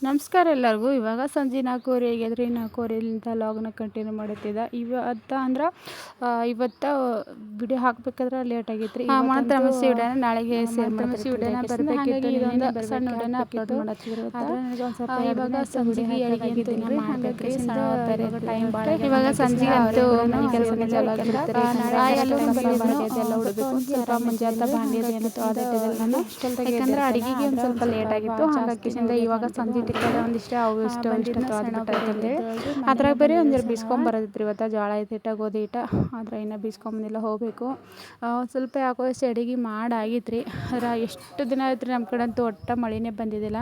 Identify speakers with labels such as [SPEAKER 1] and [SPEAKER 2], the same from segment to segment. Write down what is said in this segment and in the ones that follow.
[SPEAKER 1] ನಮಸ್ಕಾರ ಎಲ್ಲರಿಗೂ. ಇವಾಗ ಸಂಜೆ 4:15 ಆಗ್ಯದ್ರಿ. 4:15ಲಿಂದ ಲಾಗ್ನ ಕಂಟಿನ್ಯೂ ಮಾಡುತ್ತಿದ್ದ. ಇವತ್ತು ವಿಡಿಯೋ ಹಾಕ್ಬೇಕಾದ್ರೆ ಲೇಟ್ ಆಗೈತ್ರಿ. ತಮಸಿ ವಿಡಿಯೋನ ನಾಳೆಗೆ ಸೇರ್ ತಮಸಿ ವಿಡಿಯೋನ ಬರಬೇಕಿತ್ತು. ಇದೊಂದು ಸಣ್ಣ ವಿಡಿಯೋನ ಅಪ್ಲೋಡ್ ಮಾಡತ್ತಿದ್ರು. ಇವಾಗ ಸಂಜೆಗೆ ಅಡುಗೆ ಅಂತ ಮಾಡಬೇಕ್ರಿ. ಟೈಮ್ ಭಾಳ ಇವಾಗ ಸಂಜೆ ಅಂತೂ ಮನೆ ಕೆಲಸನೇ ಚಾಲು ಆಗಿರುತ್ತೆ. ಎಲ್ಲ ಉಡಬೇಕು. ಸ್ವಲ್ಪ ಮುಂಜಾನೆ ಭಾಂಡಿ ಅದೇನು ತೊಳೆದಿಟ್ಟಿದ್ದಲ್ಲ ನಾನು. ಯಾಕಂದ್ರೆ ಅಡುಗೆಗೆ ಒಂದು ಸ್ವಲ್ಪ ಲೇಟ್ ಆಗಿತ್ತು. ಹಾಗಾಗಿ ಇವಾಗ ಸಂಜೆ ಟಿಕ್ಕದ ಒಂದಿಷ್ಟು ಅವು ಇಷ್ಟು ತೊಳೆದ್ಬಿಟ್ಟಿರ್ತದೆ. ಅದ್ರಾಗ ಬೇರೆ ಒಂದೆರಡು ಬೀಸ್ಕೊಂಬರೋದಿತ್ತು. ಇವತ್ತು ಜೋಳ ಹಿಟ್ಟು ಗೋಧಿ ಹಿಟ್ಟು ಆದ್ರೆ ಇನ್ನೂ ಬೀಸ್ಕೊಂಬಂದಿಲ್ಲ, ಹೋಗಬೇಕು. ಸ್ವಲ್ಪ ಯಾಕೋ ಅಡುಗೆ ಮಾಡಾಗಿತ್ತು. ಆದ್ರೆ ಎಷ್ಟು ದಿನ ಆಯ್ತು ರೀ, ನಮ್ಮ ಕಡೆ ಅಂತೂ ಒಟ್ಟು ಮಳೆನೇ ಬಂದಿದ್ದಿಲ್ಲ.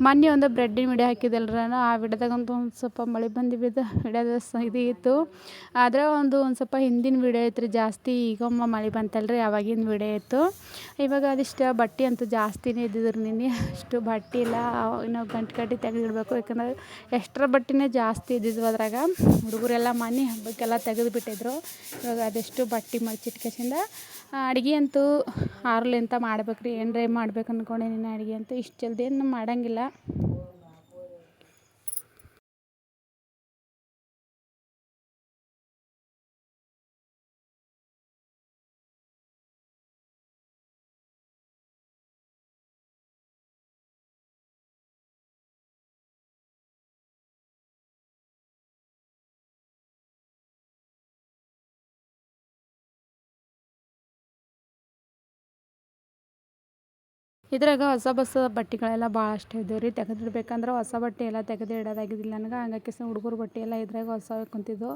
[SPEAKER 1] ಮೊನ್ನೆ ಒಂದು ಬ್ರೆಡ್ಡಿನ ವಿಡಿಯೋ ಹಾಕಿದ್ದಲ್ರ ನಾನು. ಆ ವಿಡಿಯೋದಾಗಂತೂ ಒಂದು ಸ್ವಲ್ಪ ಮಳೆ ಬಂದಿದ್ದು ವಿಡಿಯೋದ ಇದು ಇತ್ತು. ಆದರೆ ಒಂದು ಸ್ವಲ್ಪ ಹಿಂದಿನ ವಿಡಿಯೋ ಐತ್ರಿ ಜಾಸ್ತಿ. ಈಗೊಮ್ಮೆ ಮಳೆ ಬಂತಲ್ರಿ, ಆವಾಗಿನ ವಿಡಿಯೋ ಇತ್ತು. ಇವಾಗ ಅದಿಷ್ಟು ಬಟ್ಟೆ ಅಂತೂ ಜಾಸ್ತಿನೇ ಇದ್ದಿದ್ರು. ನಿನ್ನೆ ಅಷ್ಟು ಬಟ್ಟೆ ಇಲ್ಲ, ಇನ್ನು ಗಂಟು ತೆಗೆದಿಡಬೇಕು. ಯಾಕಂದರೆ ಎಕ್ಸ್ಟ್ರಾ ಬಟ್ಟೆನೇ ಜಾಸ್ತಿ ಇದ್ದಿದ್ವು ಅದ್ರಾಗ. ಹುಡುಗರೆಲ್ಲ ಮನೆ ಹಬ್ಬಕ್ಕೆಲ್ಲ ತೆಗೆದುಬಿಟ್ಟಿದ್ರು. ಇವಾಗ ಅದೆಷ್ಟು ಬಟ್ಟೆ ಮಡ್ಚಿಟ್ಕೆಸಿಂದ ಅಡುಗೆ ಅಂತೂ 6ಲಿಂದ ಮಾಡ್ಬೇಕ್ರಿ. ಏನರೇ ಮಾಡ್ಬೇಕು ಅಂದ್ಕೊಂಡಿನಿ. ಅಡುಗೆ ಅಂತೂ ಇಷ್ಟು ಜಲ್ದಿ ಏನು ಮಾಡೋಂಗಿಲ್ಲ. ಇದ್ರಾಗ ಹೊಸ ಬಟ್ಟೆಗಳೆಲ್ಲ ಭಾಳಷ್ಟು ಇದ್ದವು ರೀ. ತೆಗೆದಿಡ್ಬೇಕಂದ್ರೆ ಹೊಸ ಬಟ್ಟೆ ಎಲ್ಲ ತೆಗೆದು ಇಡೋದಾಗಿದ್ದಿಲ್ಲ ನನಗೆ. ಹಂಗಾಗಿ ಹುಡುಗರು ಬಟ್ಟೆ ಎಲ್ಲ ಇದ್ರಾಗ ಹೊಸ ಕುಂತಿದ್ದು.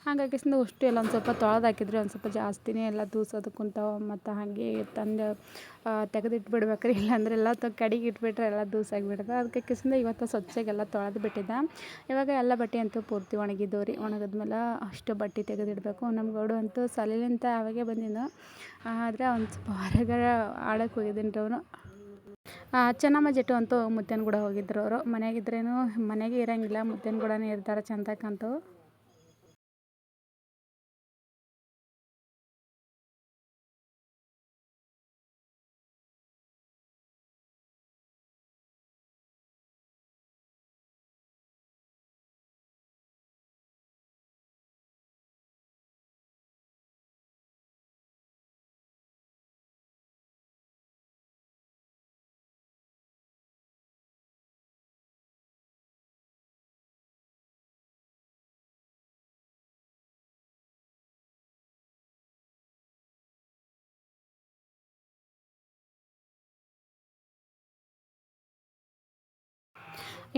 [SPEAKER 1] ಹಂಗಾಗಿ ಅಷ್ಟು ಎಲ್ಲ ಒಂದು ಸ್ವಲ್ಪ ತೊಳೆದು ಹಾಕಿದ್ರಿ. ಒಂದು ಸ್ವಲ್ಪ ಜಾಸ್ತಿನೇ ಎಲ್ಲ ದೂಸೋದು ಕುಂತಾವ. ಮತ್ತು ಹಾಗೆ ತಂದು ತೆಗೆದಿಟ್ಬಿಡ್ಬೇಕ್ರಿ. ಇಲ್ಲಾಂದ್ರೆ ಎಲ್ಲ ಕಡೆಗೆ ಇಟ್ಬಿಟ್ರೆ ಎಲ್ಲ ದೂಸಾಗಿಬಿಡ್ತದೆ. ಅದಕ್ಕೆ ಇವತ್ತು ಸ್ವಚ್ಛಗೆಲ್ಲ ತೊಳೆದು ಬಿಟ್ಟಿದ್ದೆ. ಇವಾಗ ಎಲ್ಲ ಬಟ್ಟೆ ಅಂತೂ ಪೂರ್ತಿ ಒಣಗಿದ್ದವು ರೀ. ಒಣಗಿದ್ಮೇಲೆ ಅಷ್ಟು ಬಟ್ಟೆ ತೆಗೆದಿಡಬೇಕು. ನಮ್ಮ ಗೌಡು ಅಂತೂ ಸಾಲಿಲಿಂದ ಅವಾಗೆ ಬಂದಿದ್ದು. ಆದರೆ ಒಂದು ಸ್ವಲ್ಪ ಹೊರಗಡೆ ಆಡೋಕ್ಕೆ ಹೋಗಿದ್ದೀನಿ ರೀ ಅವನು. ಚೆನ್ನಮ್ಮ ಜಟ್ಟು ಅಂತೂ ಮುತ್ತೇನ ಕೂಡ ಹೋಗಿದ್ರು ಅವರು. ಮನೆಯಾಗಿದ್ರೇನು ಮನೆಗೆ ಇರೋಂಗಿಲ್ಲ, ಮುತ್ತೇನ ಕೂಡನೇ ಇರ್ತಾರೆ ಚಂದಕ್ಕಂತೂ.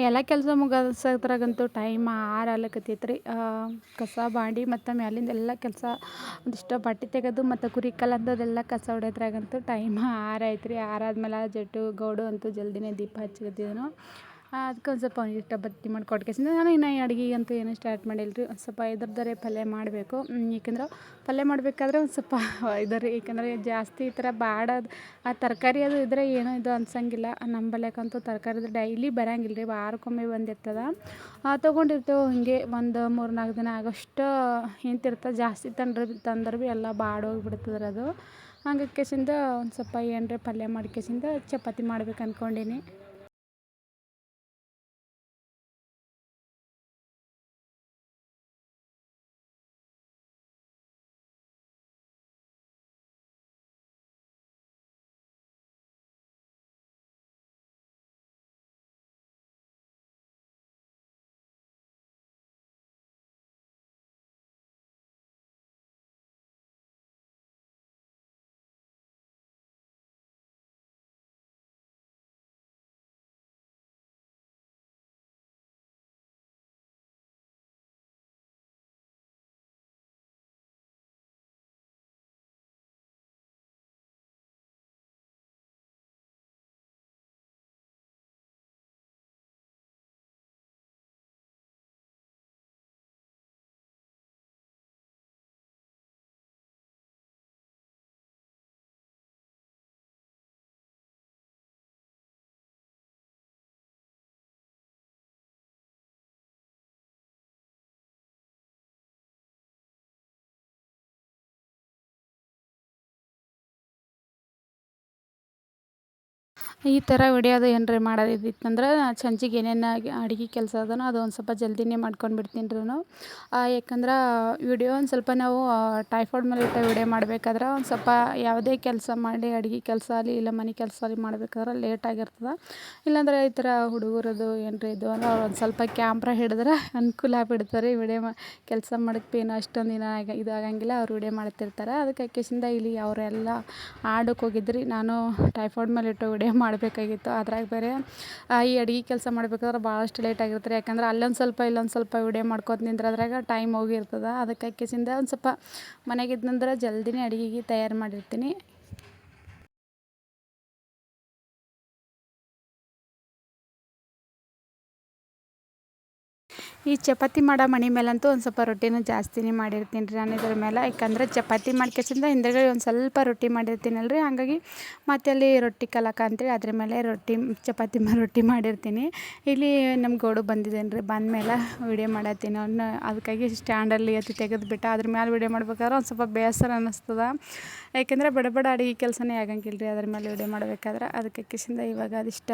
[SPEAKER 1] ಎಲ್ಲ ಕೆಲಸ ಮುಗಿಸೋದ್ರಾಗಂತೂ ಟೈಮ್ 6 ಆಗ್ಲಕತ್ತೈತೆ ರೀ. ಕಸ ಬಾಂಡಿ ಮತ್ತು ಮ್ಯಾಲಿಂದ ಎಲ್ಲ ಕೆಲಸ ಒಂದಿಷ್ಟು ಬಟ್ಟೆ ತೆಗೆದು ಮತ್ತು ಕುರಿ ಕಲ್ಲಂಥದ್ದೆಲ್ಲ ಕಸ ಹೊಡೆಯೋದ್ರಾಗಂತೂ ಟೈಮ್ 6 ಆಯ್ತು ರೀ. 6 ಆದಮೇಲೆ ಜಟ್ಟು ಗೌಡು ಅಂತೂ ಜಲ್ದಿನೇ ದೀಪ ಹಚ್ಚಿದ್ದಿದ್ದನು. ಅದಕ್ಕೆ ಒಂದು ಸ್ವಲ್ಪ ಒಂದಿಷ್ಟು ಬತ್ತಿ ಮಾಡಿ ಕೊಟ್ಕೆಸಿಂದ ನಾನು ಇನ್ನು ಅಡುಗೆ ಅಂತೂ ಏನೂ ಸ್ಟಾರ್ಟ್ ಮಾಡಿಲ್ಲ ರೀ. ಒಂದು ಸ್ವಲ್ಪ ಇದ್ರದ್ದರೆ ಪಲ್ಯ ಮಾಡಬೇಕು. ಏಕೆಂದ್ರೆ ಪಲ್ಯ ಮಾಡಬೇಕಾದ್ರೆ ಒಂದು ಸ್ವಲ್ಪ ಇದು ರೀ. ಏಕೆಂದರೆ ಜಾಸ್ತಿ ಈ ಥರ ಬಾಡೋದು ಆ ತರಕಾರಿ ಅದು ಇದ್ದರೆ ಏನೂ ಇದು ಅನ್ಸಂಗಿಲ್ಲ. ನಮ್ಮ ಬಲ್ಯಕ್ಕಂತೂ ತರಕಾರಿದು ಡೈಲಿ ಬರೋಂಗಿಲ್ಲ ರೀ, ವಾರಕ್ಕೊಮ್ಮೆ ಬಂದಿರ್ತದೆ. ತೊಗೊಂಡಿರ್ತೇವೆ ಹಿಂಗೆ ಒಂದು 3-4 ದಿನ ಆಗೋಷ್ಟು ನಿಂತಿರ್ತದೆ. ಜಾಸ್ತಿ ತಂದ್ರೆ ಭೀ ಎಲ್ಲ ಬಾಡೋಗಿಬಿಡ್ತದೆ ರೀ ಅದು. ಹಂಗಕ್ಕೆಸಿಂದ ಒಂದು ಸ್ವಲ್ಪ ಏನರೇ ಪಲ್ಯ ಮಾಡ್ಕೆಸಿಂದ ಚಪಾತಿ ಮಾಡ್ಬೇಕು ಅಂದ್ಕೊಂಡೀನಿ. ಈ ಥರ ವಿಡಿಯೋದು ಏನ್ರಿ ಮಾಡೋದಿತ್ತಂದ್ರೆ ಸಂಜೆಗೆ ಏನೇನು ಅಡುಗೆ ಕೆಲಸ ಅದನೋ ಅದು ಒಂದು ಸ್ವಲ್ಪ ಜಲ್ದಿನೇ ಮಾಡ್ಕೊಂಡು ಬಿಡ್ತೀನಿ ರೀ ನಾನು. ಯಾಕಂದ್ರೆ ವಿಡಿಯೋ ಒಂದು ಸ್ವಲ್ಪ ನಾವು ಟೈಫಾಯ್ಡ್ ಮೇಲೆ ಇಟ್ಟು ವಿಡಿಯೋ ಮಾಡಬೇಕಾದ್ರೆ ಒಂದು ಸ್ವಲ್ಪ ಯಾವುದೇ ಕೆಲಸ ಮಾಡಿ ಅಡುಗೆ ಕೆಲಸ ಆಗಲಿ ಇಲ್ಲ ಮನೆ ಕೆಲಸ ಆಗಲಿ ಮಾಡ್ಬೇಕಾದ್ರೆ ಲೇಟ್ ಆಗಿರ್ತದೆ. ಇಲ್ಲಾಂದ್ರೆ ಈ ಥರ ಹುಡುಗರದು ಏನ್ರಿ ಇದು ಅಂದ್ರೆ ಅವ್ರು ಒಂದು ಸ್ವಲ್ಪ ಕ್ಯಾಮ್ರಾ ಹಿಡಿದ್ರೆ ಅನುಕೂಲ ಆಗ್ಬಿಡ್ತಾರೆ ವಿಡಿಯೋ ಕೆಲಸ ಮಾಡೋಕ್ಕೆ ಏನು ಅಷ್ಟೊಂದು ಇದು ಆಗಂಗಿಲ್ಲ. ಅವ್ರು ವಿಡಿಯೋ ಮಾಡ್ತಿರ್ತಾರೆ. ಅದಕ್ಕೆ ಅಕ್ಕೇಸಿಂದ ಇಲ್ಲಿ ಅವರೆಲ್ಲ ಆಡೋಕೆ ಹೋಗಿದ್ರಿ. ನಾನು ಟೈಫಾಯ್ಡ್ ಮೇಲೆ ಇಟ್ಟು ವಿಡಿಯೋ ಮಾಡಬೇಕಾಗಿತ್ತು. ಅದ್ರಾಗ ಬೇರೆ ಈ ಅಡುಗೆ ಕೆಲಸ ಮಾಡ್ಬೇಕಾದ್ರೆ ಭಾಳಷ್ಟು ಲೇಟ್ ಆಗಿರ್ತಾರೆ. ಯಾಕಂದ್ರೆ ಅಲ್ಲೊಂದು ಸ್ವಲ್ಪ ಇಲ್ಲೊಂದು ಸ್ವಲ್ಪ ವಿಡಿಯೋ ಮಾಡ್ಕೊತ ನಿಂದ್ರದ್ರಾಗ ಟೈಮ್ ಹೋಗಿರ್ತದೆ. ಅದಕ್ಕೆ ಅಕ್ಕೇಸಿಂದ ಒಂದು ಸ್ವಲ್ಪ ಮನೆಗಿದ್ನಂದ್ರೆ ಜಲ್ದಿನೇ ಅಡುಗೆಗೆ ತಯಾರು ಮಾಡಿರ್ತೀನಿ. ಈ ಚಪಾತಿ ಮಾಡೋ ಮಣಿ ಮೇಲಂತೂ ಒಂದು ಸ್ವಲ್ಪ ರೊಟ್ಟಿನೂ ಜಾಸ್ತಿನೇ ಮಾಡಿರ್ತೀನಿ ರೀ ನಾನು ಇದ್ರ ಮೇಲೆ. ಯಾಕಂದ್ರೆ ಚಪಾತಿ ಮಾಡ್ಕೆಸಿಂದ ಹಿಂದೆಗಡೆ ಒಂದು ಸ್ವಲ್ಪ ರೊಟ್ಟಿ ಮಾಡಿರ್ತೀನಲ್ಲ ರೀ, ಹಾಗಾಗಿ ಮತ್ತೆ ಅಲ್ಲಿ ರೊಟ್ಟಿ ಕಲಕ ಅಂತೇಳಿ ಅದ್ರ ಮೇಲೆ ಚಪಾತಿ ರೊಟ್ಟಿ ಮಾಡಿರ್ತೀನಿ. ಇಲ್ಲಿ ನಮ್ಮ ಗೌಡು ಬಂದಿದ್ದೇನೆ ರೀ, ಬಂದಮೇಲೆ ವೀಡಿಯೋ ಮಾಡತ್ತೀನಿ ಅವನ್ನ. ಅದಕ್ಕಾಗಿ ಸ್ಟ್ಯಾಂಡಲ್ಲಿ ಎತ್ತಿ ತೆಗೆದುಬಿಟ್ಟು ಅದ್ರ ಮೇಲೆ ವೀಡಿಯೋ ಮಾಡ್ಬೇಕಾದ್ರೆ ಒಂದು ಸ್ವಲ್ಪ ಬೇಸರ ಅನ್ನಿಸ್ತದೆ. ಯಾಕೆಂದರೆ ಬಡ ಅಡುಗೆ ಕೆಲಸನೇ ಆಗಂಗಿಲ್ಲ ರೀ ಅದ್ರ ಮೇಲೆ ವೀಡಿಯೋ ಮಾಡಬೇಕಾದ್ರೆ. ಅದಕ್ಕೆ ಕಿಸಿಂದ ಇವಾಗ ಅದಿಷ್ಟ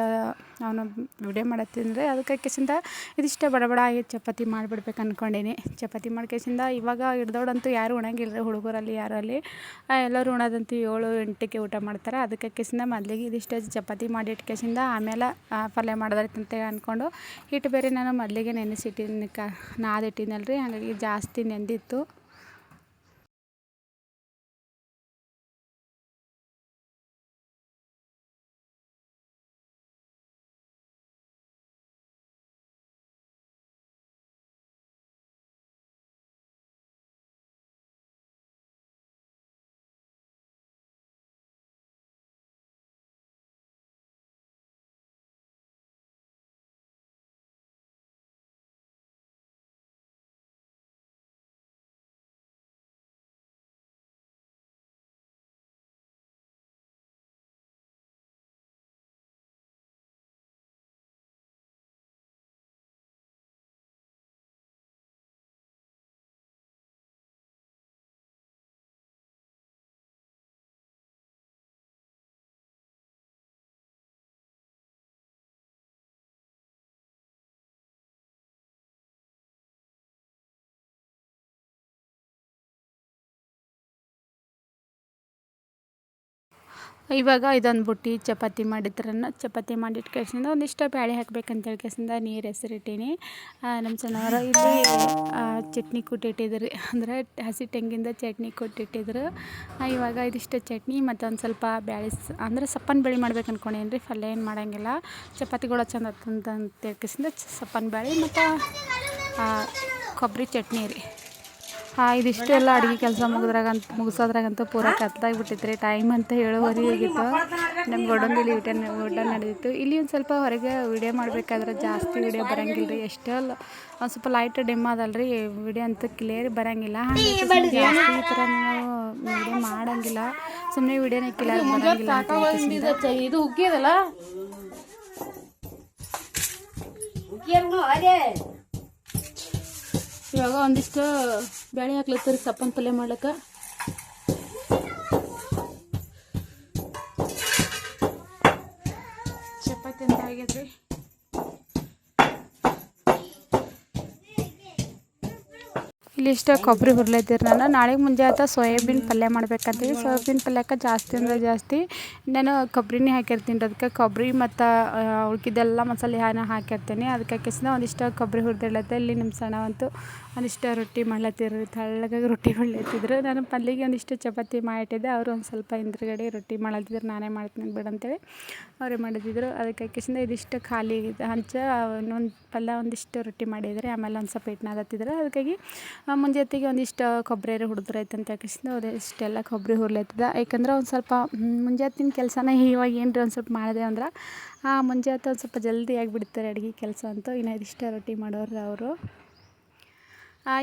[SPEAKER 1] ಅವನು ವೀಡಿಯೋ ಮಾಡತ್ತೀನಿ ರೀ. ಅದಕ್ಕೆ ಕಿಸಿಂದ ಇದಿಷ್ಟ ಬಡ ಆಗಿ ಚಪಾತಿ ಮಾಡಿಬಿಡ್ಬೇಕು ಅಂದ್ಕೊಂಡೀನಿ. ಚಪಾತಿ ಮಾಡ್ಕೇಸಿಂದ ಇವಾಗ ಹಿಡ್ದೋಡಂತೂ ಯಾರೂ ಉಣಂಗಿಲ್ಲ ರೀ ಹುಡುಗರಲ್ಲಿ ಯಾರು ಅಲ್ಲಿ. ಎಲ್ಲರೂ ಉಣೋದಂತೂ 7-8ಕ್ಕೆ ಊಟ ಮಾಡ್ತಾರೆ. ಅದಕ್ಕೆ ಕಿಸಿಂದ ಮೊದಲಿಗೆ ಇದಿಷ್ಟು ಚಪಾತಿ ಮಾಡಿ ಇಟ್ಕೇಸಿಂದ ಆಮೇಲೆ ಪಲ್ಯ ಮಾಡೋದೈತಂತ ಅಂದ್ಕೊಂಡು ಹಿಟ್ಟು ಬೇರೆ ನಾನು ಮೊದಲಿಗೆ ನೆನೆಸಿಟ್ಟಿನಿ ನಾದಿಟ್ಟಿನಲ್ಲ ರೀ, ಹಾಗಾಗಿ ಜಾಸ್ತಿ ನೆಂದಿತ್ತು. ಇವಾಗ ಇದೊಂದು ಬುಟ್ಟಿ ಚಪಾತಿ ಚಪಾತಿ ಮಾಡಿಟ್ಕೇಸಿಂದ ಒಂದಿಷ್ಟು ಬ್ಯಾಳೆ ಹಾಕ್ಬೇಕಂತ ಕೇಸಿಂದ ನೀರು ಹೆಸರಿಟ್ಟೀನಿ. ನಮ್ಮ ಸಣ್ಣವರು ಇಲ್ಲಿ ಚಟ್ನಿ ಕುಟ್ಟಿಟ್ಟಿದ್ರು, ಅಂದರೆ ಹಸಿ ತೆಂಗಿಂದ ಚಟ್ನಿ ಕೊಟ್ಟಿಟ್ಟಿದ್ರು. ಇವಾಗ ಇದಿಷ್ಟು ಚಟ್ನಿ ಮತ್ತು ಒಂದು ಸ್ವಲ್ಪ ಬ್ಯಾಳೆ ಅಂದರೆ ಸಪ್ಪನ ಬೇಳೆ ಮಾಡ್ಬೇಕು ಅಂದ್ಕೊಂಡೇನಿ ರೀ. ಪಲ್ಯ ಏನು ಮಾಡೋಂಗಿಲ್ಲ, ಚಪಾತಿಗಳು ಚಂದ ಅಂತ ಕೇಸಿಂದ ಸಪ್ಪನ ಬೇಳೆ ಮತ್ತು ಕೊಬ್ಬರಿ ಚಟ್ನಿ ರೀ. ಇದಿಷ್ಟೆಲ್ಲ ಅಡುಗೆ ಕೆಲಸ ಮುಗಿಸೋದ್ರಾಗಂತೂ ಪೂರ ಕತ್ಲಾಗಿಬಿಟ್ಟಿತ್ತು ರೀ. ಟೈಮ್ ಅಂತ 7:30 ಆಗಿತ್ತು. ನಮ್ಮ ಗೋಡಂಬಿಲಿ ಊಟ ನಡೆದಿತ್ತು. ಇಲ್ಲಿ ಒಂದು ಸ್ವಲ್ಪ ಹೊರಗೆ ವೀಡಿಯೋ ಮಾಡಬೇಕಾದ್ರೆ ಜಾಸ್ತಿ ವೀಡಿಯೋ ಬರೋಂಗಿಲ್ಲ ರೀ. ಒಂದು ಸ್ವಲ್ಪ ಲೈಟ್ ಡಿಮ್ ಅದಲ್ಲ ರೀ, ವೀಡಿಯೋ ಅಂತೂ ಕ್ಲಿಯರ್ ಬರೋಂಗಿಲ್ಲ. ಹಾಗಾಗಿ ಜಾಸ್ತಿ ಈ ಥರ ನಾವು ವೀಡಿಯೋ ಮಾಡೋಂಗಿಲ್ಲ, ಸುಮ್ಮನೆ ವೀಡಿಯೋನೇ ಕ್ಲಿಯರ್ ಬರೋಂಗಿಲ್ಲ.
[SPEAKER 2] ಇದು ಉಗ್ಗಿದಲ್ಲ ಇವಾಗ ಒಂದಿಷ್ಟು ಬೇಳೆ ಹಾಕ್ಲತ್ತಾರೆ ಸಪ್ಪನ ಪಲ್ಯ ಮಾಡ್ಲಿಕ್ಕೆ.
[SPEAKER 1] ಚಪಾತಿ ಅಂತ ಆಗೈತ್ರಿ. ಇಲ್ಲಿಷ್ಟು ಕೊಬ್ಬರಿ ಹುರ್ಲತ್ತೀರಿ. ನಾನು ನಾಳೆಗೆ ಮುಂಜಾನೆ ಸೋಯಾಬೀನ್ ಪಲ್ಯ ಮಾಡ್ಬೇಕಂತೀವಿ. ಸೋಯಾಬೀನ್ ಪಲ್ಯಕ್ಕೆ ಜಾಸ್ತಿ ಅಂದರೆ ಜಾಸ್ತಿ ನಾನು ಕೊಬ್ಬರಿನೇ ಹಾಕಿರ್ತೀನಿ ರೀ. ಅದಕ್ಕೆ ಕೊಬ್ಬರಿ ಮತ್ತು ಉಳ್ಕಿದ್ದೆಲ್ಲ ಮಸಾಲೆ ಹಾಕಿರ್ತೀನಿ. ಅದಕ್ಕೆ ಹಾಕಿಸಿದ ಒಂದಿಷ್ಟು ಕೊಬ್ಬರಿ ಹುರಿದಿಡ್ಲತ್ತೆ. ಇಲ್ಲಿ ನಿಮ್ಮ ಸಣ್ಣವಂತೂ ಒಂದಿಷ್ಟು ರೊಟ್ಟಿ ಮಾಡ್ಲತ್ತಿರು, ತೆಳ್ಳಗಾಗಿ ರೊಟ್ಟಿ ಮಾಡ್ಲತ್ತಿದ್ರು. ನಾನು ಪಲ್ಯಗೆ ಒಂದಿಷ್ಟು ಚಪಾತಿ ಮಾಡಿಟ್ಟಿದ್ದೆ. ಅವರು ಒಂದು ಸ್ವಲ್ಪ ಹಿಂದ್ಗಡೆ ರೊಟ್ಟಿ ಮಾಡ್ಲತ್ತಿದ್ರು. ನಾನೇ ಮಾಡ್ತೀನಿ ಬಿಡಂತೇಳಿ ಅವರೇ ಮಾಡಿದ್ರು. ಅದಕ್ಕೆ ಹಾಕಿಸಿಂದ ಇದಿಷ್ಟು ಖಾಲಿ ಹಂಚ ಇನ್ನೊಂದು ಪಲ್ಯ ಒಂದಿಷ್ಟು ರೊಟ್ಟಿ ಮಾಡಿದರೆ ಆಮೇಲೆ ಒಂದು ಸ್ವಲ್ಪ ಹಿಟ್ಟು ನಾದತ್ತಿದ್ರು. ಅದಕ್ಕಾಗಿ ಮುಂಜಾನೆಗೆ ಒಂದಿಷ್ಟು ಕೊಬ್ಬರಿ ಹುರಿದ್ರೈತೆ ಅಂತ ಹಾಕಿಸಿಂದ ಇಷ್ಟೆಲ್ಲ ಕೊಬ್ಬರಿ ಹುರ್ಲತ್ತಿದ್ದ. ಯಾಕಂದ್ರೆ ಒಂದು ಸ್ವಲ್ಪ ಮುಂಜಾತಿನ ಕೆಲಸನ ಇವಾಗ ಏನು ರೀ ಒಂದು ಸ್ವಲ್ಪ ಮಾಡಿದೆ ಅಂದ್ರೆ ಮುಂಜಾನೆ ಒಂದು ಸ್ವಲ್ಪ ಜಲ್ದಿ ಆಗಿಬಿಡ್ತಾರೆ ಅಡುಗೆ ಕೆಲಸ ಅಂತೂ. ಇನ್ನು ಇದಿಷ್ಟು ರೊಟ್ಟಿ ಮಾಡೋರು ಅವರು.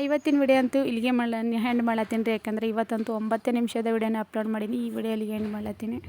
[SPEAKER 1] ಇವತ್ತಿನ ವಿಡಿಯೋ ಅಂತೂ ಇಲ್ಲಿಗೆ ಹೆಂಡ್ ಮಾಡ್ಲತ್ತೀನಿ ರೀ. ಯಾಕಂದರೆ ಇವತ್ತಂತೂ 9 ನಿಮಿಷದ ವಿಡಿಯೋನ ಅಪ್ಲೋಡ್ ಮಾಡೀನಿ. ಈ ವಿಡಿಯೋ ಇಲ್ಲಿಗೆ ಹೆಂಡ್ ಮಾಡ್ಲತ್ತೀನಿ.